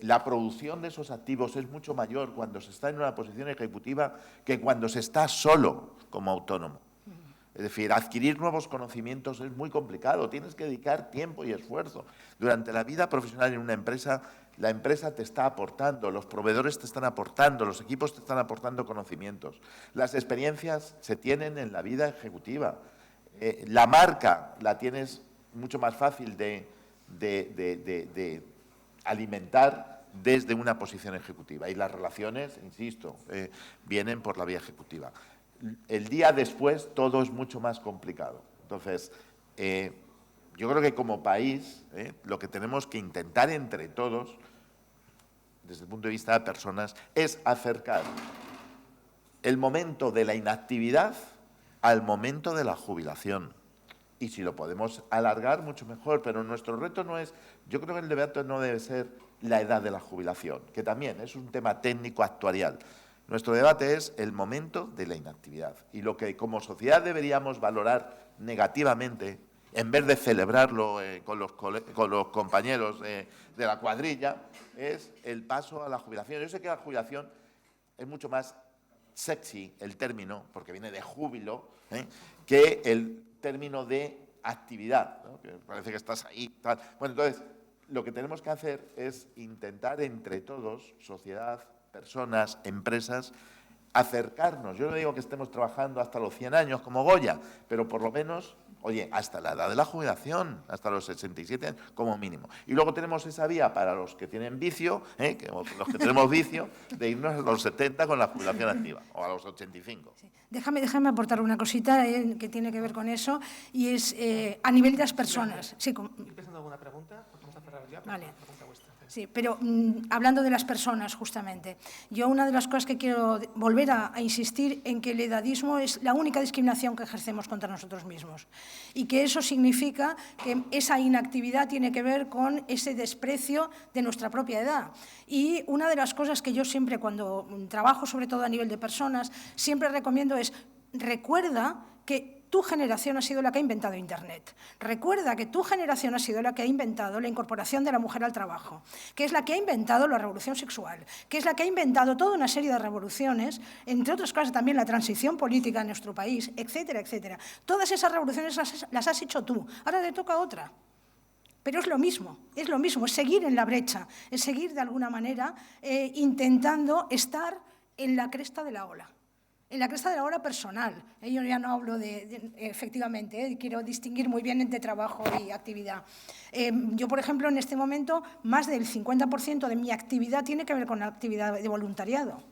la producción de esos activos es mucho mayor cuando se está en una posición ejecutiva que cuando se está solo como autónomo. Es decir, adquirir nuevos conocimientos es muy complicado, tienes que dedicar tiempo y esfuerzo. Durante la vida profesional en una empresa, la empresa te está aportando, los proveedores te están aportando, los equipos te están aportando conocimientos. Las experiencias se tienen en la vida ejecutiva. La marca la tienes mucho más fácil de alimentar desde una posición ejecutiva. Y las relaciones, insisto, vienen por la vía ejecutiva. El día después todo es mucho más complicado. Entonces, yo creo que como país lo que tenemos que intentar entre todos, desde el punto de vista de personas, es acercar el momento de la inactividad al momento de la jubilación. Y si lo podemos alargar, mucho mejor. Pero nuestro reto no es, yo creo que el debate no debe ser la edad de la jubilación, que también es un tema técnico actuarial. Nuestro debate es el momento de la inactividad. Y lo que como sociedad deberíamos valorar negativamente, en vez de celebrarlo con los compañeros de la cuadrilla, es el paso a la jubilación. Yo sé que la jubilación es mucho más sexy, el término, porque viene de júbilo, que el término de actividad, ¿no? Que parece que estás ahí, tal. Bueno, entonces, lo que tenemos que hacer es intentar entre todos, sociedad, personas, empresas, acercarnos. Yo no digo que estemos trabajando hasta los 100 años como Goya, pero por lo menos, oye, hasta la edad de la jubilación, hasta los 67 años como mínimo. Y luego tenemos esa vía para los que tienen vicio, los que tenemos vicio, de irnos a los 70 con la jubilación activa, o a los 85. Sí. Déjame aportar una cosita que tiene que ver con eso, y es a nivel de las personas. Sí, ¿Ir pensando alguna pregunta? Pues vamos a cerrar ya. Vale. Pregunta vuestra. Sí, pero hablando de las personas, justamente, yo una de las cosas que quiero volver a insistir en que el edadismo es la única discriminación que ejercemos contra nosotros mismos, y que eso significa que esa inactividad tiene que ver con ese desprecio de nuestra propia edad. Y una de las cosas que yo siempre, cuando trabajo sobre todo a nivel de personas, siempre recomiendo es: recuerda que tu generación ha sido la que ha inventado Internet. Recuerda que tu generación ha sido la que ha inventado la incorporación de la mujer al trabajo, que es la que ha inventado la revolución sexual, que es la que ha inventado toda una serie de revoluciones, entre otras cosas también la transición política en nuestro país, etcétera, etcétera. Todas esas revoluciones las has hecho tú, ahora te toca otra. Pero es lo mismo, es seguir en la brecha, es seguir de alguna manera intentando estar en la cresta de la ola. En la cresta de la ola personal. Yo ya no hablo efectivamente, quiero distinguir muy bien entre trabajo y actividad. Yo, por ejemplo, en este momento, más del 50% de mi actividad tiene que ver con la actividad de voluntariado,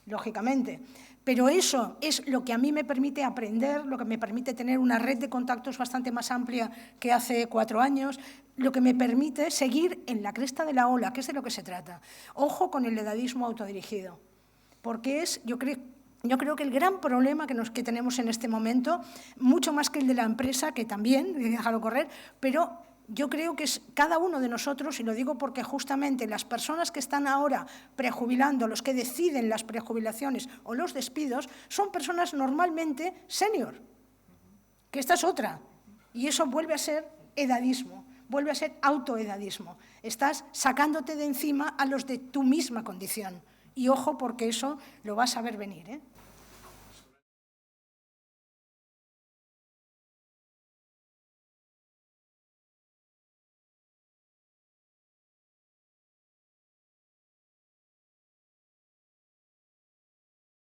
lógicamente. Pero eso es lo que a mí me permite aprender, lo que me permite tener una red de contactos bastante más amplia que hace 4 años, lo que me permite seguir en la cresta de la ola, que es de lo que se trata. Ojo con el edadismo autodirigido, porque yo creo que el gran problema que tenemos en este momento, mucho más que el de la empresa, que también, déjalo correr, pero yo creo que es cada uno de nosotros, y lo digo porque justamente las personas que están ahora prejubilando, los que deciden las prejubilaciones o los despidos, son personas normalmente senior, que esta es otra, y eso vuelve a ser edadismo, vuelve a ser autoedadismo. Estás sacándote de encima a los de tu misma condición. Y ojo, porque eso lo vas a ver venir, ¿eh?